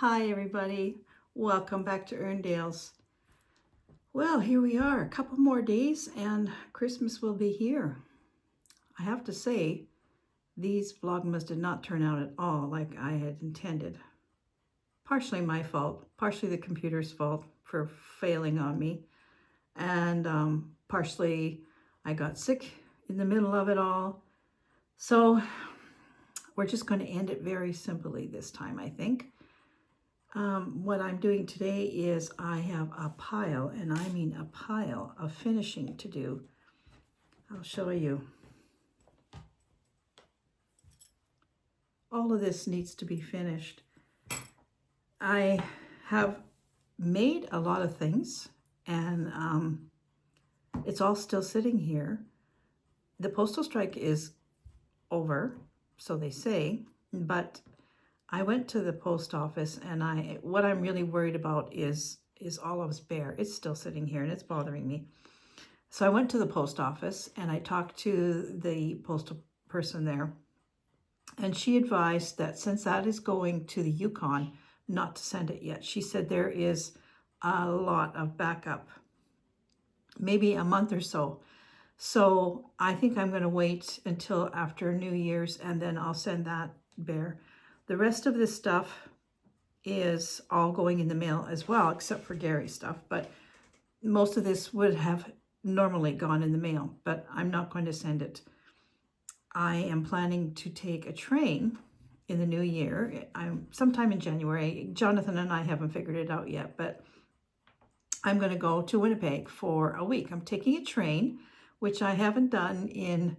Hi everybody, welcome back to Erndales. Well, here we are, a couple more days and Christmas will be here. I have to say, these vlogmas did not turn out at all like I had intended. Partially my fault, partially the computer's fault for failing on me, and partially I got sick in the middle of it all. So we're just going to end it very simply this time, I think. What I'm doing today is I have a pile, and I mean a pile of finishing to do. I'll show you. All of this needs to be finished. I have made a lot of things, and it's all still sitting here. The postal strike is over, so they say, but I went to the post office, and what I'm really worried about is all of it's bare. It's still sitting here and it's bothering me. So I went to the post office and I talked to the postal person there, and she advised that since that is going to the Yukon, not to send it yet. She said there is a lot of backup, maybe a month or so. So I think I'm going to wait until after New Year's, and then I'll send that bare. The rest of this stuff is all going in the mail as well, except for Gary's stuff. But most of this would have normally gone in the mail, but I'm not going to send it. I am planning to take a train in the new year. Sometime in January. Jonathan and I haven't figured it out yet, but I'm going to go to Winnipeg for a week. I'm taking a train, which I haven't done in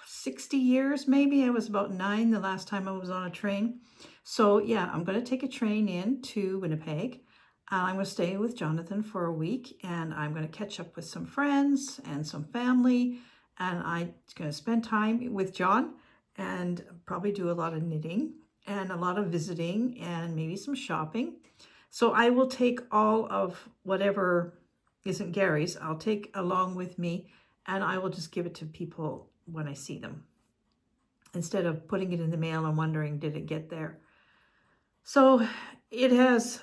60 years maybe. I was about 9 the last time I was on a train. So yeah, I'm going to take a train in to Winnipeg. I'm going to stay with Jonathan for a week, and I'm going to catch up with some friends and some family, and I'm going to spend time with John and probably do a lot of knitting and a lot of visiting and maybe some shopping. So I will take all of whatever isn't Gary's, I'll take along with me, and I will just give it to people when I see them, instead of putting it in the mail and wondering, did it get there? So it has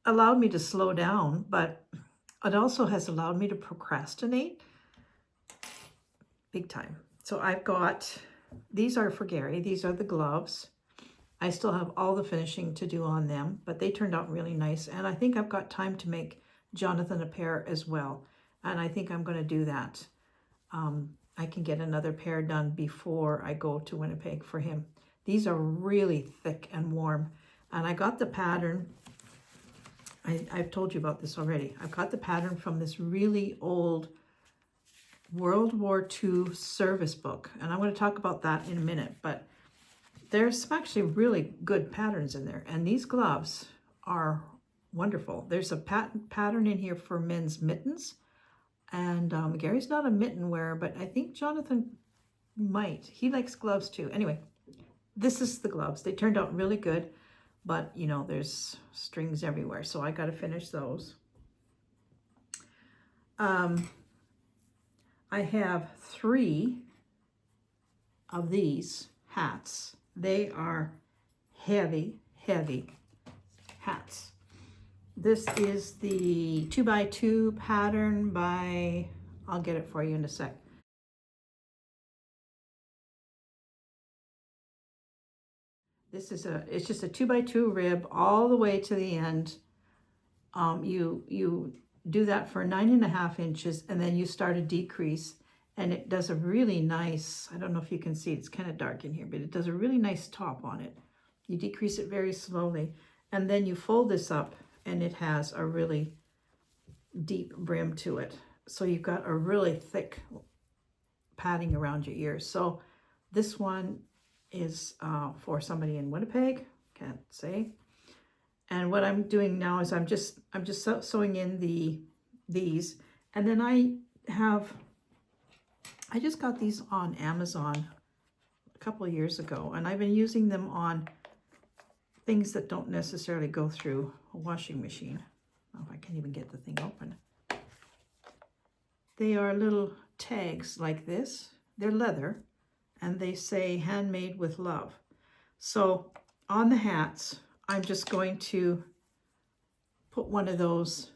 allowed me to slow down, but it also has allowed me to procrastinate big time. So I've got, these are for Gary, these are the gloves. I still have all the finishing to do on them, but they turned out really nice, and I think I've got time to make Jonathan a pair as well, and I think I'm going to do that. I can get another pair done before I go to Winnipeg for him. These are really thick and warm, and I got the pattern. I've told you about this already. I've got the pattern from this really old World War II service book, and I'm going to talk about that in a minute, but there's some actually really good patterns in there, and these gloves are wonderful. There's a pattern in here for men's mittens, and Gary's not a mitten wearer, but I think Jonathan might. He likes gloves too. Anyway, this is the gloves. They turned out really good, but you know, there's strings everywhere, so I got to finish those. I have 3 of these hats. They are heavy, heavy hats. This is the 2x2 pattern by, I'll get it for you in a sec. This is it's just a 2x2 rib all the way to the end. You do that for 9.5 inches, and then you start a decrease, and it does a really nice, I don't know if you can see, it's kind of dark in here, but it does a really nice top on it. You decrease it very slowly, and then you fold this up, and it has a really deep brim to it. So you've got a really thick padding around your ears. So this one is for somebody in Winnipeg, can't say. And what I'm doing now is I'm just sewing in these, and then I just got these on Amazon a couple of years ago, and I've been using them on things that don't necessarily go through a washing machine. Oh, I can't even get the thing open. They are little tags like this. They're leather, and they say handmade with love. So on the hats, I'm just going to put one of those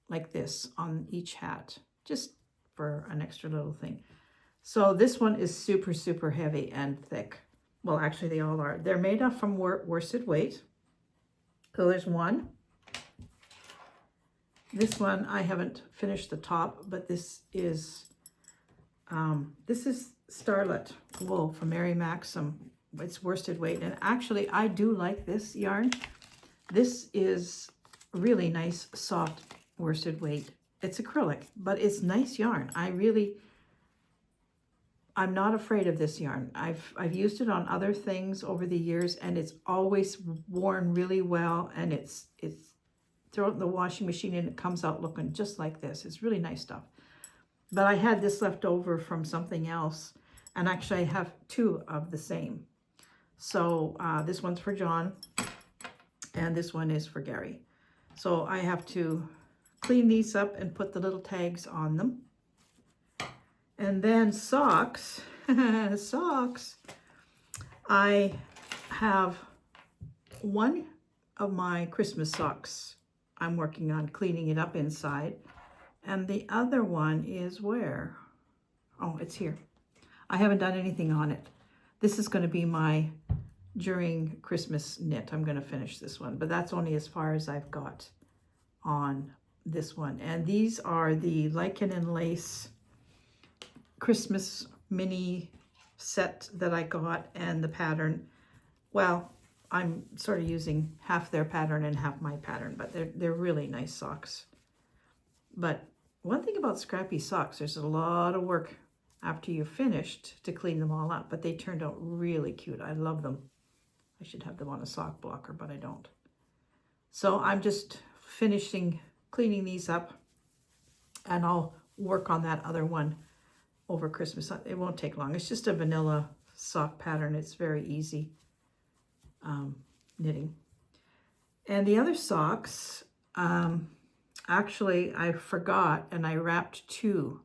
like this on each hat, just for an extra little thing. So this one is super, super heavy and thick. Well, actually they all are. They're made up from worsted weight. So there's one. This one, I haven't finished the top, but this is Starlet wool from Mary Maxim. It's worsted weight, and actually I do like this yarn. This is really nice, soft worsted weight. It's acrylic, but it's nice yarn. I'm not afraid of this yarn. I've used it on other things over the years, and it's always worn really well, and it's throw it in the washing machine and it comes out looking just like this. It's really nice stuff. But I had this left over from something else, and actually I have two of the same. So this one's for John, and this one is for Gary. So I have to clean these up and put the little tags on them. And then socks, socks. I have one of my Christmas socks. I'm working on cleaning it up inside. And the other one is where? Oh, it's here. I haven't done anything on it. This is going to be my during Christmas knit. I'm going to finish this one, but that's only as far as I've got on this one. And these are the Lichen and Lace Christmas mini set that I got, and the pattern, well, I'm sort of using half their pattern and half my pattern, but they're really nice socks. But one thing about scrappy socks, there's a lot of work after you're finished to clean them all up, but they turned out really cute. I love them. I should have them on a sock blocker, but I don't. So I'm just finishing cleaning these up, and I'll work on that other one over Christmas. It won't take long. It's just a vanilla sock pattern. It's very easy knitting. And the other socks, actually I forgot, and I wrapped two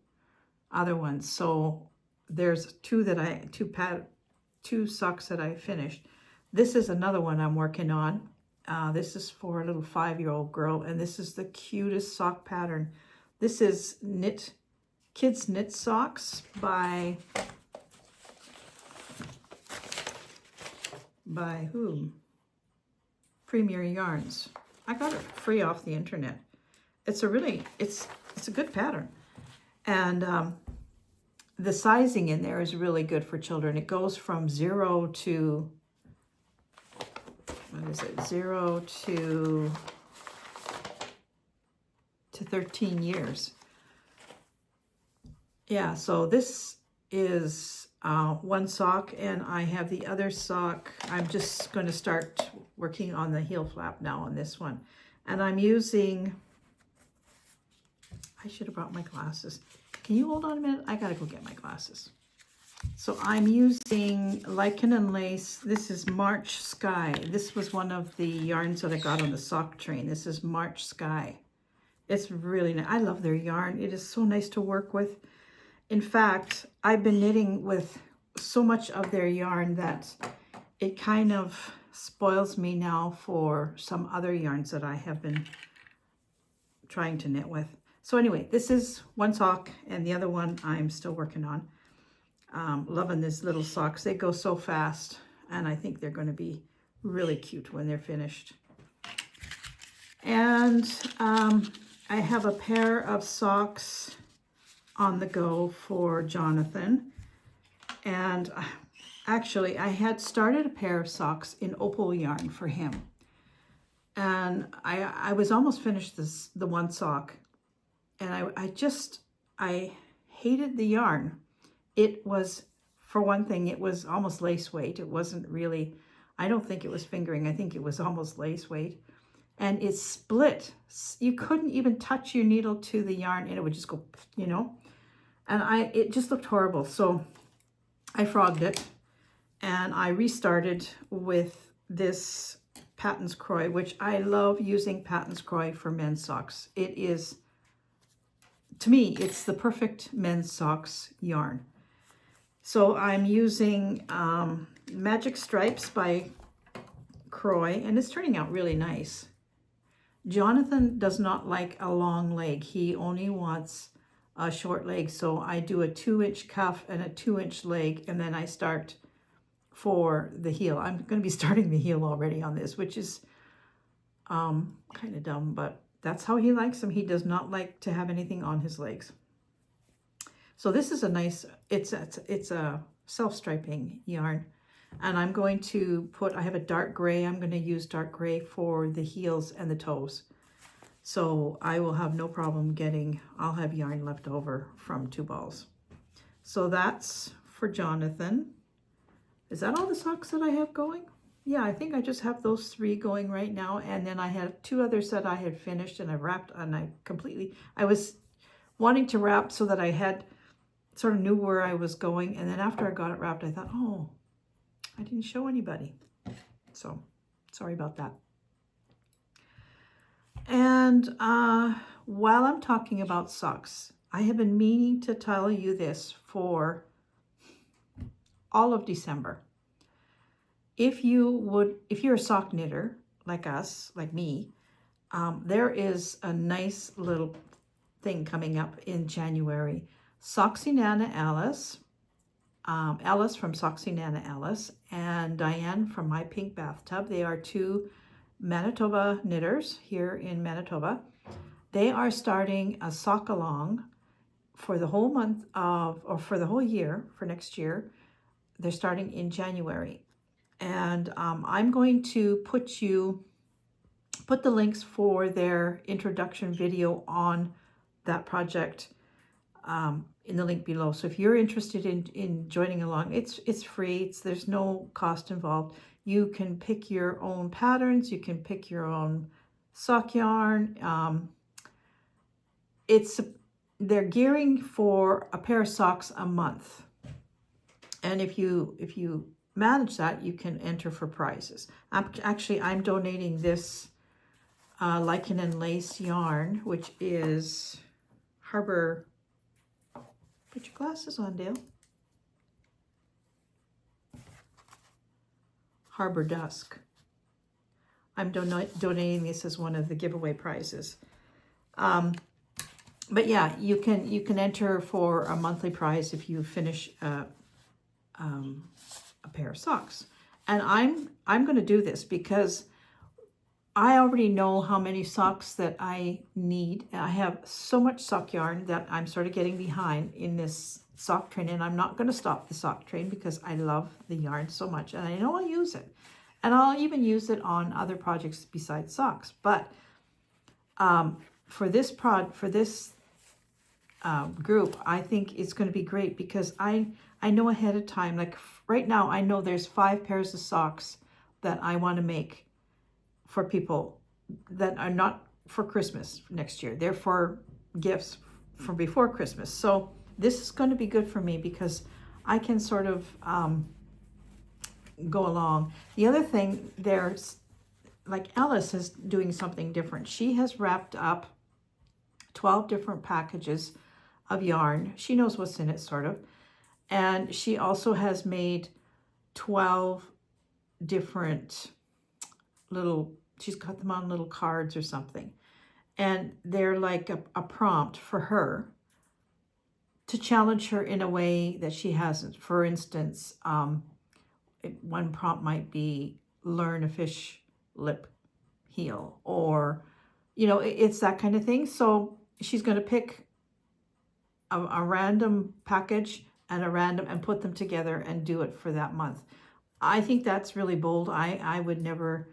other ones. So there's two socks that I finished. This is another one I'm working on. This is for a little 5-year-old girl, and this is the cutest sock pattern. This is Kids Knit Socks by whom? Premier Yarns. I got it free off the internet. It's a good pattern, and the sizing in there is really good for children. It goes from 0 to, what is it, 0 to 13 years. Yeah, so this is one sock, and I have the other sock. I'm just going to start working on the heel flap now on this one. And I'm using, I should have brought my glasses. Can you hold on a minute? I gotta go get my glasses. So I'm using Lichen and Lace. This is March Sky. This was one of the yarns that I got on the sock train. This is March Sky. It's really nice. I love their yarn. It is so nice to work with. In fact, I've been knitting with so much of their yarn that it kind of spoils me now for some other yarns that I have been trying to knit with. So anyway, this is one sock, and the other one I'm still working on. Loving these little socks. They go so fast, and I think they're going to be really cute when they're finished. And I have a pair of socks on the go for Jonathan. And actually, I had started a pair of socks in opal yarn for him. And I was almost finished the one sock. And I hated the yarn. It was, for one thing, it was almost lace weight. It wasn't really, I don't think it was fingering. I think it was almost lace weight. And it split. You couldn't even touch your needle to the yarn, and it would just go, you know. And it just looked horrible. So I frogged it, and I restarted with this Patton's Croy, which I love using Patton's Croy for men's socks. It is, to me, it's the perfect men's socks yarn. So I'm using Magic Stripes by Croy, and it's turning out really nice. Jonathan does not like a long leg. He only wants a short leg. So I do a 2-inch cuff and a 2-inch leg, and then I start for the heel. I'm going to be starting the heel already on this, which is kind of dumb, but that's how he likes them. He does not like to have anything on his legs. So this is a nice, it's a self-striping yarn. And I'm going to put, I have a dark gray. I'm going to use dark gray for the heels and the toes. So I will have no problem getting, I'll have yarn left over from 2 balls. So that's for Jonathan. Is that all the socks that I have going? Yeah, I think I just have those 3 going right now. And then I had 2 others that I had finished and I wrapped, and I was wanting to wrap so that I had sort of knew where I was going. And then after I got it wrapped, I thought, oh, I didn't show anybody. So sorry about that. And while I'm talking about socks, I have been meaning to tell you this for all of December. If you're a sock knitter like us, like me, there is a nice little thing coming up in January. SoxyNanaAlice, Alice from SoxyNanaAlice, and Diane from My Pink Bathtub. They are 2 Manitoba knitters here in Manitoba. They are starting a sock along for the whole month of, or for the whole year, for next year. They're starting in January. And I'm going to put the links for their introduction video on that project in the link below. So if you're interested in joining along, it's free. There's no cost involved. You can pick your own patterns. You can pick your own sock yarn. They're gearing for a pair of socks a month. And if you manage that, you can enter for prizes. I'm donating this lichen and lace yarn, which is Harbor. Put your glasses on, Dale. Harbor Dusk. I'm donating this as one of the giveaway prizes. But yeah, you can enter for a monthly prize if you finish a pair of socks. And I'm going to do this because I already know how many socks that I need. I have so much sock yarn that I'm sort of getting behind in this sock train, and I'm not going to stop the sock train because I love the yarn so much, and I know I'll use it. And I'll even use it on other projects besides socks. But for this group, I think it's going to be great because I know ahead of time, like right now, I know there's 5 pairs of socks that I want to make for people that are not for Christmas next year. They're for gifts from before Christmas. So this is going to be good for me because I can sort of go along. The other thing, there's like Alice is doing something different. She has wrapped up 12 different packages of yarn. She knows what's in it, sort of. And she also has made 12 different little, she's got them on little cards or something. And they're like a prompt for her to challenge her in a way that she hasn't. For instance, one prompt might be learn a fish lip heel, or, you know, it's that kind of thing. So she's going to pick a random package and put them together and do it for that month. I think that's really bold. I would never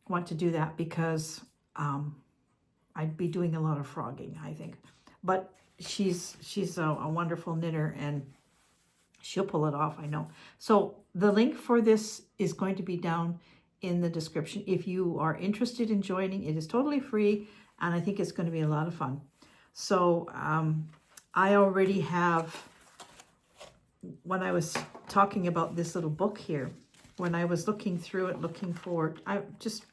want to do that because I'd be doing a lot of frogging, I think. But she's a wonderful knitter and she'll pull it off, I know. So the link for this is going to be down in the description. If you are interested in joining, it is totally free, and I think it's going to be a lot of fun. So I already have, when I was talking about this little book here, when I was looking through it, looking for, I just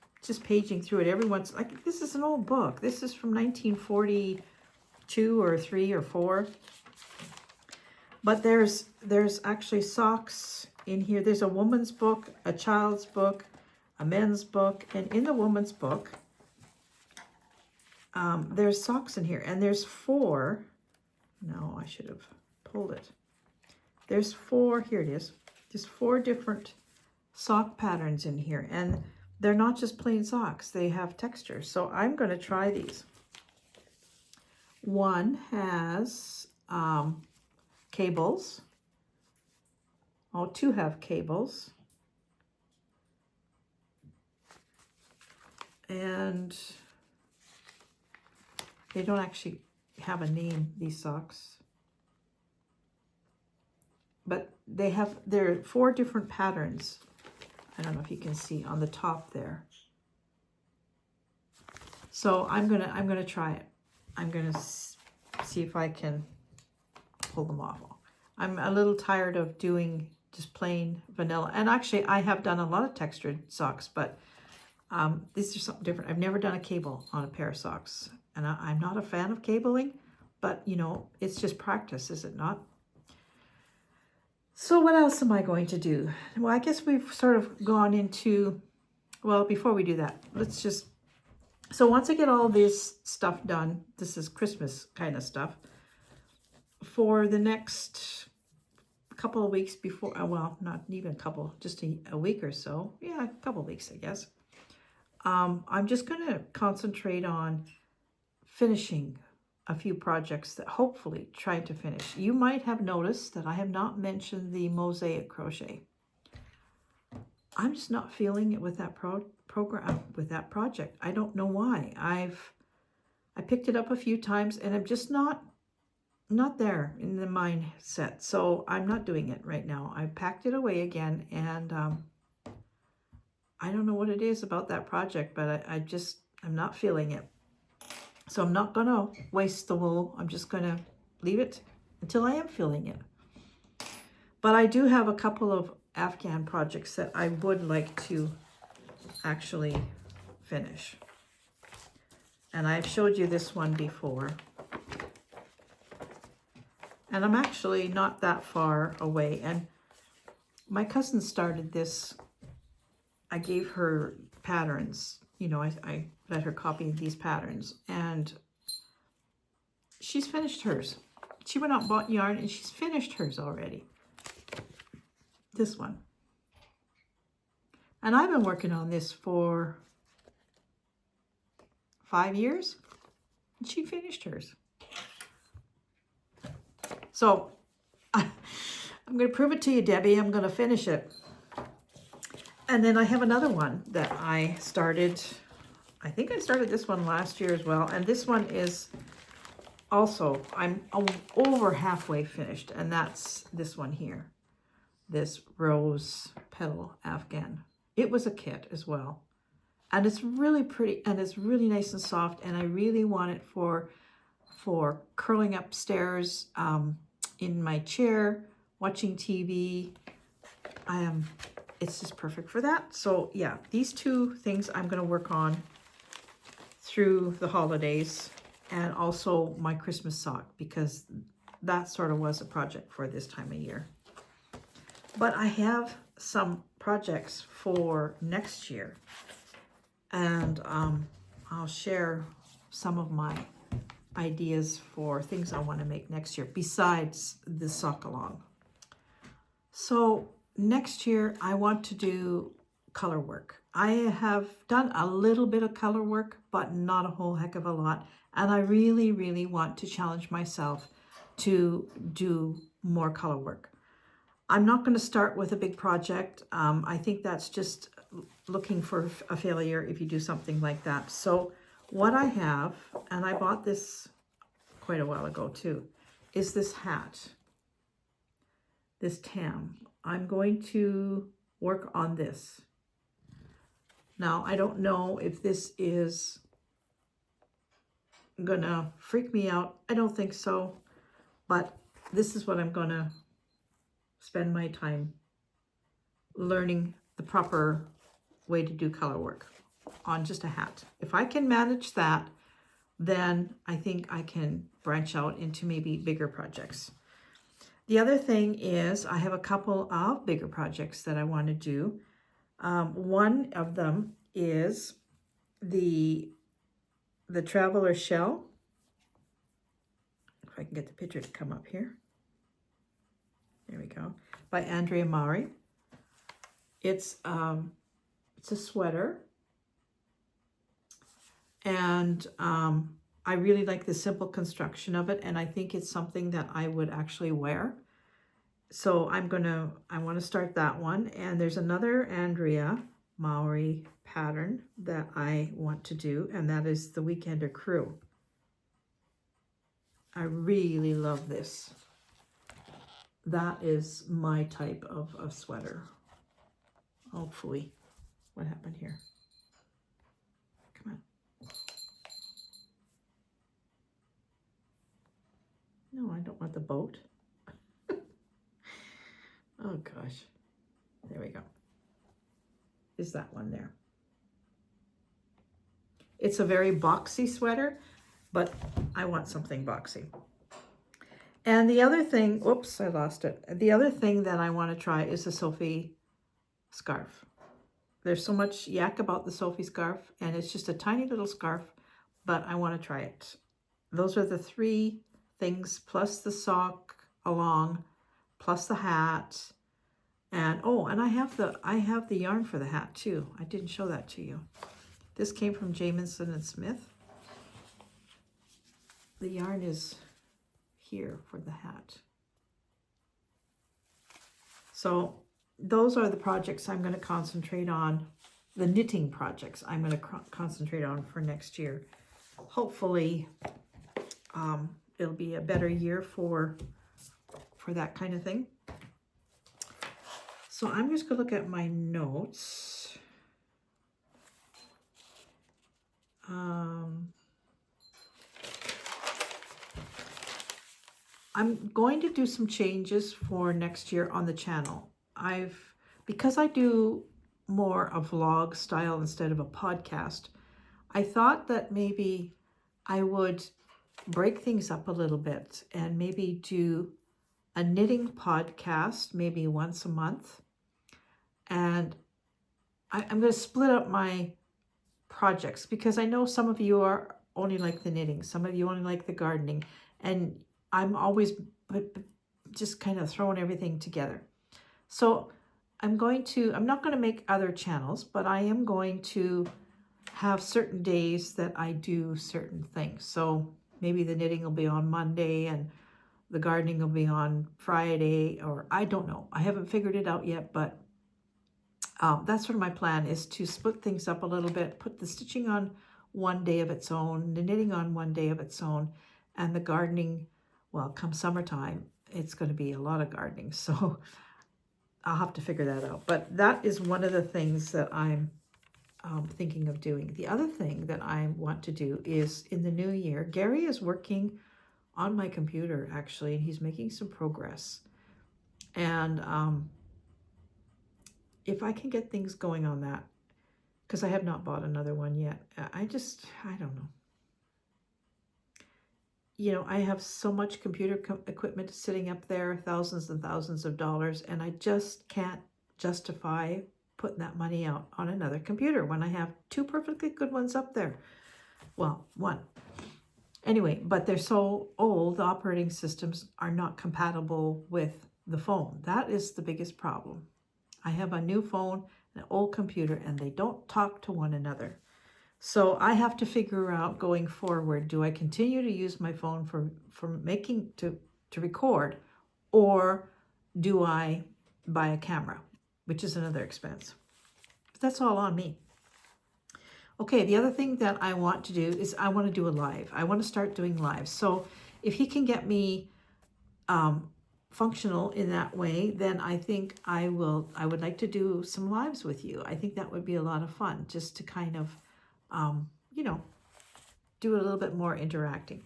paging through it, everyone's like, this is an old book. This is from 1942 or 3 or 4. But there's actually socks in here. There's a woman's book, a child's book, a men's book, and in the woman's book, there's socks in here, and there's 4. No, I should have pulled it. There's 4, here it is. There's 4 different sock patterns in here, and they're not just plain socks. They have texture. So I'm going to try these. One has cables. Oh, 2 have cables. And they don't actually have a name, these socks. But there are 4 different patterns. I don't know if you can see on the top there. So I'm gonna try it. I'm gonna see if I can pull them off. I'm a little tired of doing just plain vanilla. And actually, I have done a lot of textured socks, but these are something different. I've never done a cable on a pair of socks, and I'm not a fan of cabling, but you know, it's just practice, is it not? So what else am I going to do? Well, I guess we've sort of gone into, well, before we do that, let's just, so once I get all this stuff done, this is Christmas kind of stuff, for the next couple of weeks before, well, not even a couple, just a week or so. Yeah, a couple of weeks, I guess. I'm just going to concentrate on finishing a few projects that hopefully try to finish. You might have noticed that I have not mentioned the mosaic crochet. I'm just not feeling it with that project. I don't know why. I picked it up a few times and I'm just not there in the mindset. So I'm not doing it right now. I packed it away again, and I don't know what it is about that project, but I'm not feeling it. So I'm not gonna waste the wool. I'm just gonna leave it until I am feeling it. But I do have a couple of Afghan projects that I would like to actually finish. And I've showed you this one before. And I'm actually not that far away. And my cousin started this. I gave her patterns. You know, I let her copy these patterns. And she's finished hers. She went out and bought yarn and she's finished hers already. This one. And I've been working on this for 5 years. And she finished hers. So I'm going to prove it to you, Debbie. I'm going to finish it. And then I have another one that I started. I think I started this one last year as well. And this one is also, I'm over halfway finished. And that's this one here. This rose petal Afghan. It was a kit as well. And it's really pretty and it's really nice and soft. And I really want it for curling upstairs in my chair, watching TV. It's just perfect for that. So yeah, these 2 things I'm going to work on through the holidays, and also my Christmas sock, because that sort of was a project for this time of year. But I have some projects for next year, and I'll share some of my ideas for things I want to make next year besides the sock along. So next year I want to do color work. I have done a little bit of color work, but not a whole heck of a lot. And I really, really want to challenge myself to do more color work. I'm not going to start with a big project. I think that's just looking for a failure if you do something like that. So what I have, and I bought this quite a while ago too, is this hat, this tam. I'm going to work on this. Now, I don't know if this is gonna freak me out. I don't think so, but this is what I'm gonna spend my time learning the proper way to do color work on just a hat. If I can manage that, then I think I can branch out into maybe bigger projects. The other thing is I have a couple of bigger projects that I want to do. One of them is the Traveler Shell. If I can get the picture to come up here. There we go. By Andrea Mari. It's a sweater. And I really like the simple construction of it, and I think it's something that I would actually wear. So I want to start that one. And there's another Andrea Maury pattern that I want to do, and that is the Weekender Crew. I really love this. That is my type of sweater. Hopefully. What happened here? Come on. No, I don't want the boat. Oh gosh. There we go. Is that one there? It's a very boxy sweater, but I want something boxy. And the other thing, oops, I lost it. The other thing that I want to try is the Sophie scarf. There's so much yak about the Sophie scarf, and it's just a tiny little scarf, but I want to try it. Those are the three things, plus the sock along, plus the hat. And oh, and I have the yarn for the hat too. I didn't show that to you. This came from Jamieson and Smith. The yarn is here for the hat. So those are the projects I'm going to concentrate on, the knitting projects I'm going to concentrate on for next year. Hopefully it'll be a better year for that kind of thing. So I'm just going to look at my notes. I'm going to do some changes for next year on the channel. Because I do more a vlog style instead of a podcast, I thought that maybe I would break things up a little bit and maybe do a knitting podcast maybe once a month. And I'm going to split up my projects because I know some of you are only like the knitting, some of you only like the gardening, and I'm always just kind of throwing everything together. So I'm not going to make other channels, but I am going to have certain days that I do certain things. So maybe the knitting will be on Monday and the gardening will be on Friday, or I don't know. I haven't figured it out yet, but that's sort of my plan, is to split things up a little bit, put the stitching on one day of its own, the knitting on one day of its own, and the gardening, well, come summertime, it's going to be a lot of gardening. So I'll have to figure that out. But that is one of the things that I'm thinking of doing. The other thing that I want to do is in the new year, Gary is working on my computer actually, and he's making some progress. And if I can get things going on that, because I have not bought another one yet, I don't know. You know, I have so much computer equipment sitting up there, thousands and thousands of dollars, and I just can't justify putting that money out on another computer when I have two perfectly good ones up there. Well, one. Anyway, but they're so old, the operating systems are not compatible with the phone. That is the biggest problem. I have a new phone, an old computer, and they don't talk to one another. So I have to figure out going forward, do I continue to use my phone for making to record, or do I buy a camera, which is another expense? But that's all on me. Okay, the other thing that I want to do is I want to do a live. I want to start doing lives. So if he can get me functional in that way, then I think I would like to do some lives with you. I think that would be a lot of fun, just to kind of do a little bit more interacting.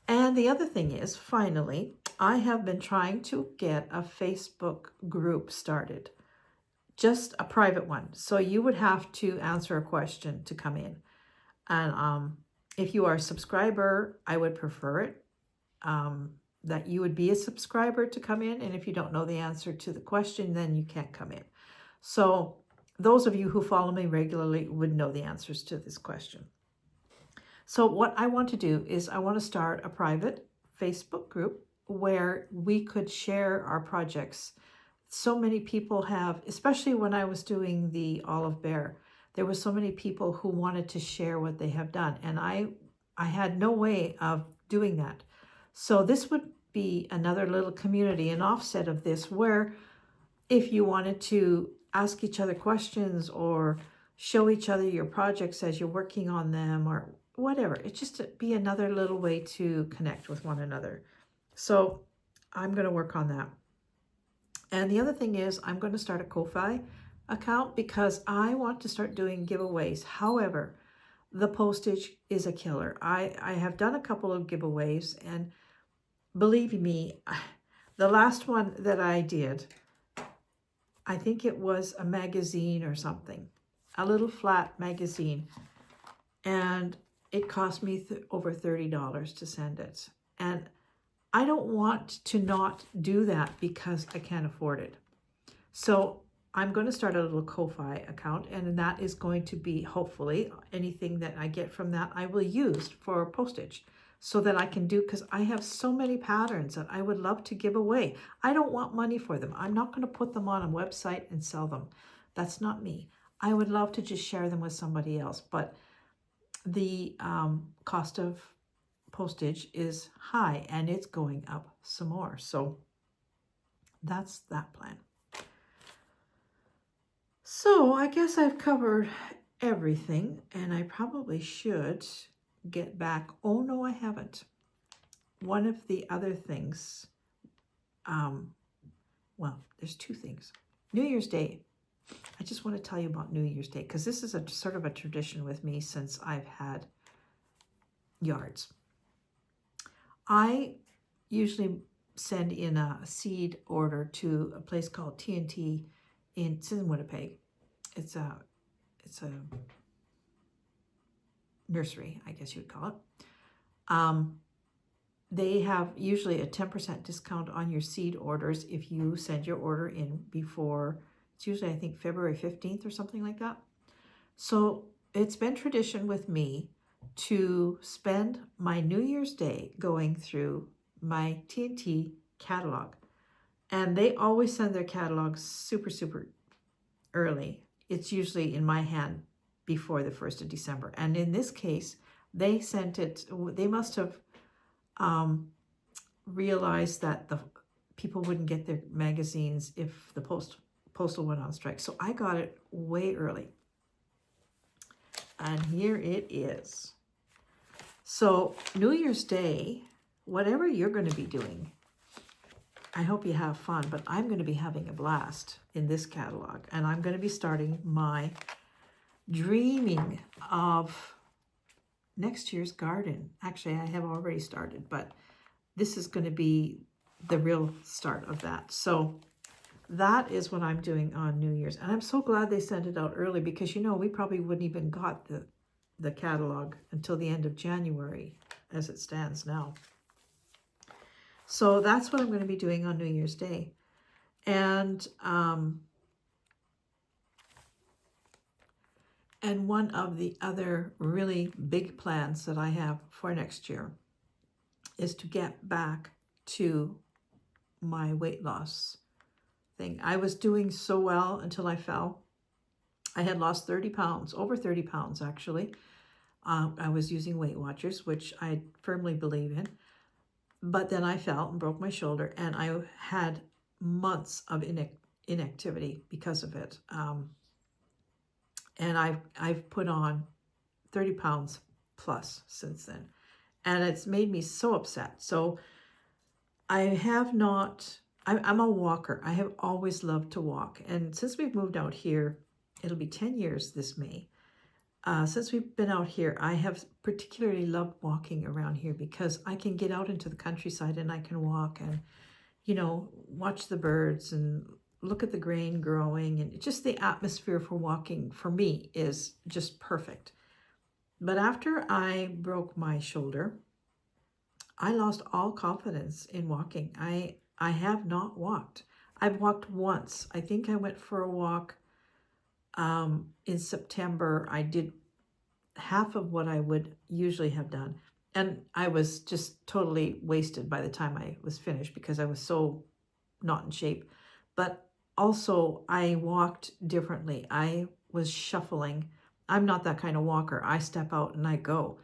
And the other thing is, finally, I have been trying to get a Facebook group started, just a private one. So you would have to answer a question to come in. And if you are a subscriber, I would prefer it, that you would be a subscriber to come in. And if you don't know the answer to the question, then you can't come in. So those of you who follow me regularly would know the answers to this question. So what I want to do is I want to start a private Facebook group where we could share our projects. So many people have, especially when I was doing the olive bear, there were so many people who wanted to share what they have done, and I had no way of doing that. So this would be another little community, an offset of this, where if you wanted to ask each other questions or show each other your projects as you're working on them or whatever, it's just to be another little way to connect with one another. So I'm going to work on that. And the other thing is I'm going to start a Ko-Fi account because I want to start doing giveaways. However, the postage is a killer. I have done a couple of giveaways, and believe me, the last one that I did, I think it was a magazine or something, a little flat magazine, and it cost me over $30 to send it. And I don't want to not do that because I can't afford it. So I'm going to start a little Ko-Fi account, and that is going to be, hopefully, anything that I get from that I will use for postage so that I can do, because I have so many patterns that I would love to give away. I don't want money for them. I'm not going to put them on a website and sell them. That's not me. I would love to just share them with somebody else, but the cost of postage is high, and it's going up some more. So that's that plan. So I guess I've covered everything, and I probably should get back. Oh no, I haven't. One of the other things, well, there's two things. New Year's Day. I just want to tell you about New Year's Day because this is a sort of a tradition with me since I've had yards. I usually send in a seed order to a place called TNT it's in Winnipeg. It's a nursery, I guess you'd call it. They have usually a 10% discount on your seed orders if you send your order in before, it's usually I think February 15th or something like that. So it's been tradition with me to spend my New Year's Day going through my TNT catalog. And they always send their catalogs super, super early. It's usually in my hand before the 1st of December. And in this case, they sent it, they must have realized that the people wouldn't get their magazines if the postal went on strike. So I got it way early. And here it is. So New Year's Day, whatever you're going to be doing, I hope you have fun, but I'm going to be having a blast in this catalog. And I'm going to be starting my dreaming of next year's garden. Actually, I have already started, but this is going to be the real start of that. So that is what I'm doing on New Year's. And I'm so glad they sent it out early because, you know, we probably wouldn't even got the catalog until the end of January as it stands now. So that's what I'm going to be doing on New Year's Day. And one of the other really big plans that I have for next year is to get back to my weight loss thing. I was doing so well until I fell. I had lost 30 pounds, over 30 pounds actually. I was using Weight Watchers, which I firmly believe in. But then I fell and broke my shoulder, and I had months of inactivity because of it. And I've put on 30 pounds plus since then. And it's made me so upset. So I have not, I'm a walker. I have always loved to walk. And since we've moved out here, it'll be 10 years this May. Since we've been out here, I have particularly loved walking around here because I can get out into the countryside and I can walk and, you know, watch the birds and look at the grain growing, and just the atmosphere for walking for me is just perfect. But after I broke my shoulder, I lost all confidence in walking. I have not walked. I've walked once. I think I went for a walk In September, I did half of what I would usually have done. And I was just totally wasted by the time I was finished because I was so not in shape. But also, I walked differently. I was shuffling. I'm not that kind of walker. I step out and I go.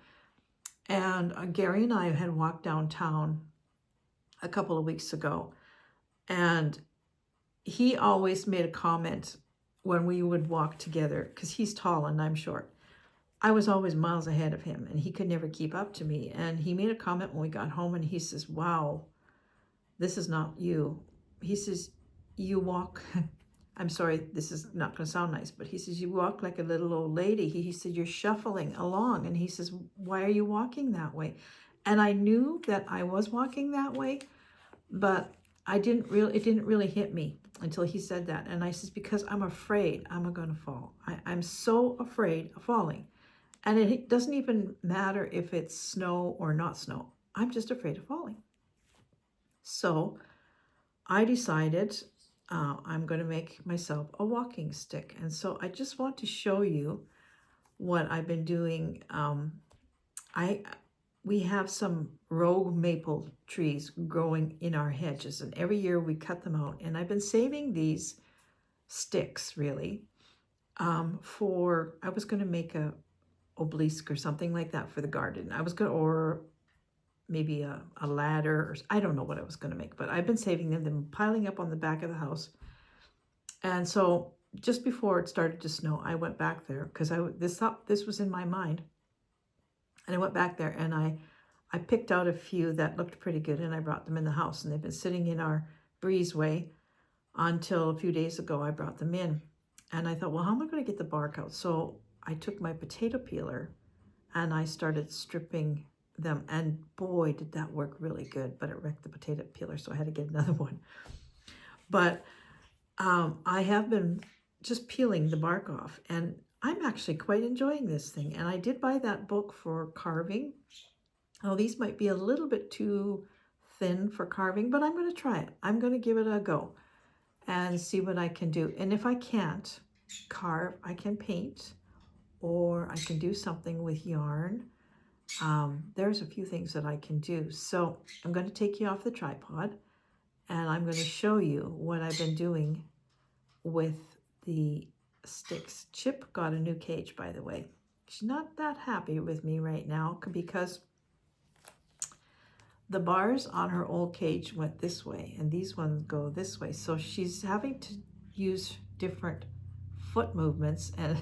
And Gary and I had walked downtown a couple of weeks ago. And he always made a comment when we would walk together, because he's tall and I'm short. I was always miles ahead of him and he could never keep up to me. And he made a comment when we got home and he says, wow, this is not you. He says, you walk, I'm sorry, this is not going to sound nice, but he says, you walk like a little old lady. He said, you're shuffling along. And he says, why are you walking that way? And I knew that I was walking that way, but it didn't really hit me until he said that. And I says, because I'm afraid I'm going to fall. I'm so afraid of falling. And it doesn't even matter if it's snow or not snow. I'm just afraid of falling. So I decided I'm going to make myself a walking stick. And so I just want to show you what I've been doing. We have some rogue maple trees growing in our hedges, and every year we cut them out. And I've been saving these sticks, really, I was going to make a obelisk or something like that for the garden. Or maybe a ladder, or I don't know what I was going to make, but I've been saving them. They've been piling up on the back of the house. And so just before it started to snow, I went back there because this was in my mind. And I went back there and I picked out a few that looked pretty good and I brought them in the house. And they've been sitting in our breezeway until a few days ago I brought them in. And I thought, well, how am I going to get the bark out? So I took my potato peeler and I started stripping them. And boy, did that work really good. But it wrecked the potato peeler, so I had to get another one. But I have been just peeling the bark off. And I'm actually quite enjoying this thing. And I did buy that book for carving. Oh, these might be a little bit too thin for carving, but I'm going to try it. I'm going to give it a go and see what I can do. And if I can't carve, I can paint, or I can do something with yarn. There's a few things that I can do. So I'm going to take you off the tripod and I'm going to show you what I've been doing with the sticks. Chip got a new cage, by the way. She's not that happy with me right now because the bars on her old cage went this way and these ones go this way. So she's having to use different foot movements and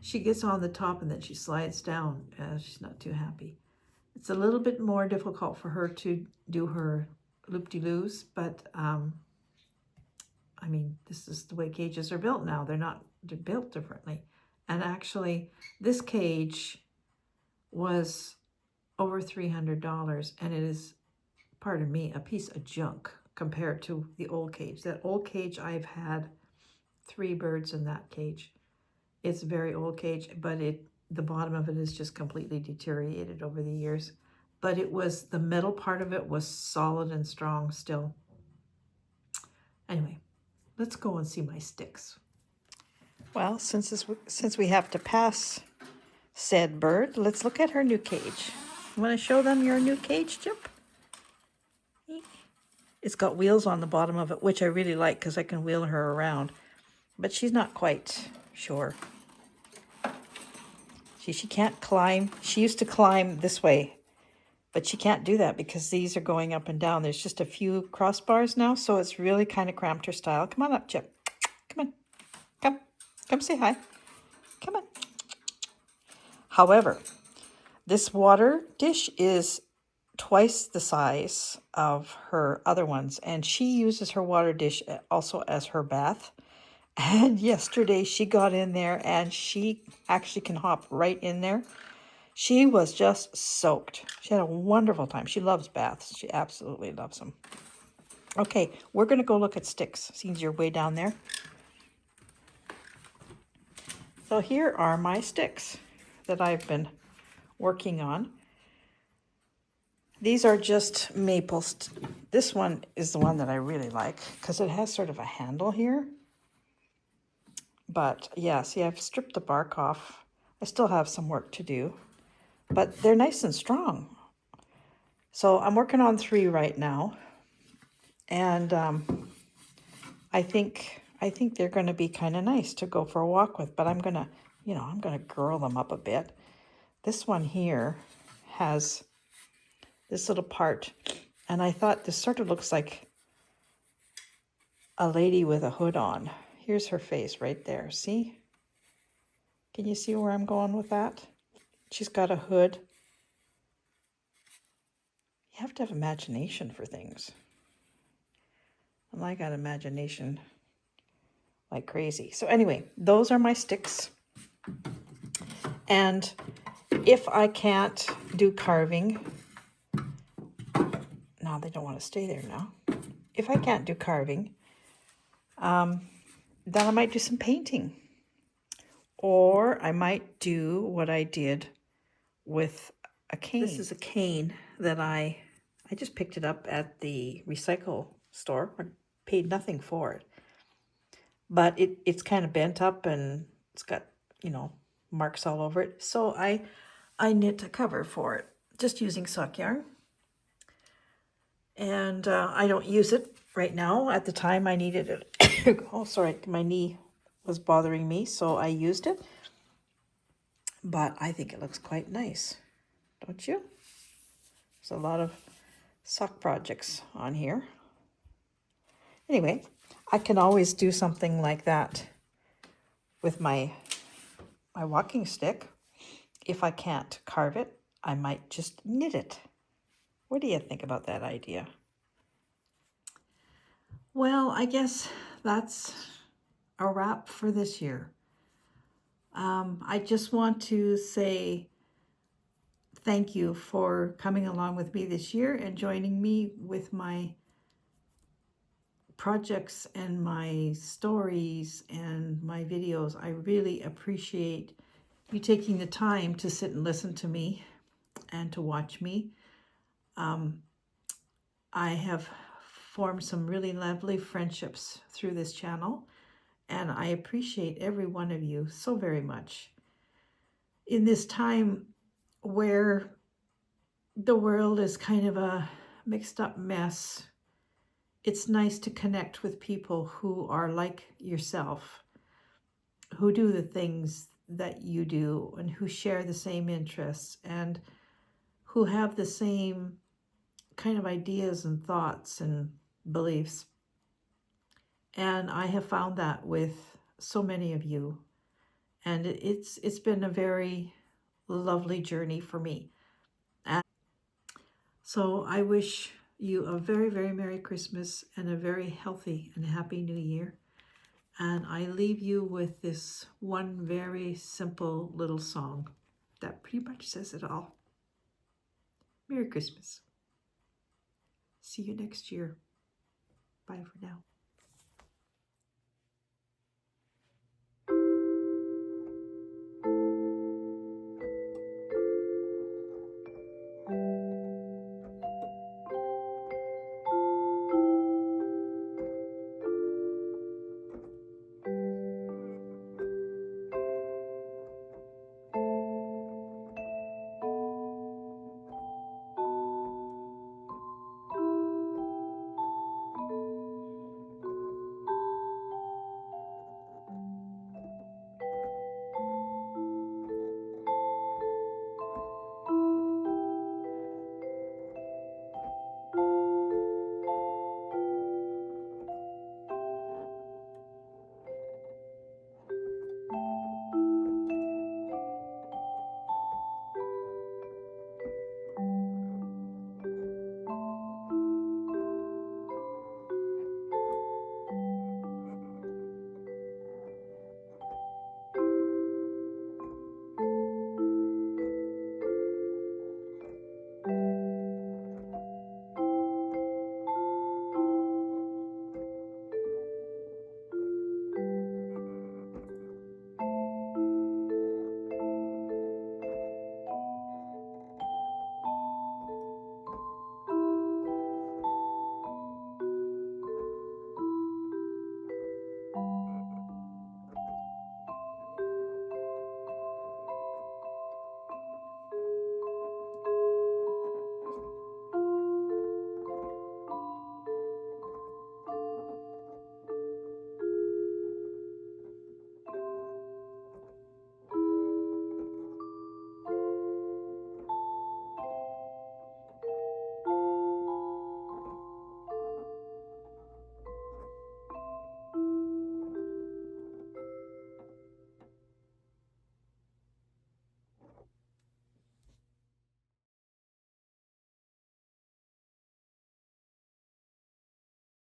she gets on the top and then she slides down. She's not too happy. It's a little bit more difficult for her to do her loop-de-loos, but I mean, this is the way cages are built now. They're built differently. And actually, this cage was over $300, and it is, pardon me, a piece of junk compared to the old cage. That old cage, I've had 3 birds in that cage. It's a very old cage, but the bottom of it is just completely deteriorated over the years. But the metal part of it was solid and strong still. Anyway, let's go and see my sticks. Well, since we have to pass said bird, let's look at her new cage. You want to show them your new cage, Chip? It's got wheels on the bottom of it, which I really like because I can wheel her around. But she's not quite sure. She can't climb. She used to climb this way, but she can't do that because these are going up and down. There's just a few crossbars now, so it's really kind of cramped her style. Come on up, Chip. Come on. Come say hi. Come on. However, this water dish is twice the size of her other ones, and she uses her water dish also as her bath. And yesterday she got in there and she actually can hop right in there. She was just soaked. She had a wonderful time. She loves baths. She absolutely loves them. Okay, we're going to go look at sticks. Seems you're way down there. So here are my sticks that I've been working on. These are just maples. This one is the one that I really like because it has sort of a handle here. But yeah, see, I've stripped the bark off. I still have some work to do, but they're nice and strong. So I'm working on 3 right now, and I think they're going to be kind of nice to go for a walk with. But I'm gonna, I'm gonna girl them up a bit. This one here has this little part, and I thought this sort of looks like a lady with a hood on. Here's her face right there. See? Can you see where I'm going with that? She's got a hood. You have to have imagination for things. And I got imagination like crazy. So anyway, those are my sticks. And if I can't do carving, no, they don't want to stay there now. If I can't do carving, then I might do some painting. Or I might do what I did with a cane. This is a cane that I just picked it up at the recycle store. I paid nothing for it. But it's kind of bent up and it's got, marks all over it. So I knit a cover for it, just using sock yarn. And I don't use it right now. At the time I needed it. Oh, sorry, my knee was bothering me, so I used it. But I think it looks quite nice, don't you? There's a lot of sock projects on here. Anyway, I can always do something like that with my walking stick. If I can't carve it, I might just knit it. What do you think about that idea? Well, I guess that's a wrap for this year. I just want to say thank you for coming along with me this year and joining me with my projects and my stories and my videos. I really appreciate you taking the time to sit and listen to me and to watch me. I have formed some really lovely friendships through this channel, and I appreciate every one of you so very much. In this time where the world is kind of a mixed up mess, it's nice to connect with people who are like yourself, who do the things that you do and who share the same interests and who have the same kind of ideas and thoughts and beliefs. And I have found that with so many of you. And it's been a very lovely journey for me. And so I wish you a very, very Merry Christmas and a very healthy and happy New Year. And I leave you with this one very simple little song that pretty much says it all. Merry Christmas. See you next year. Bye for now.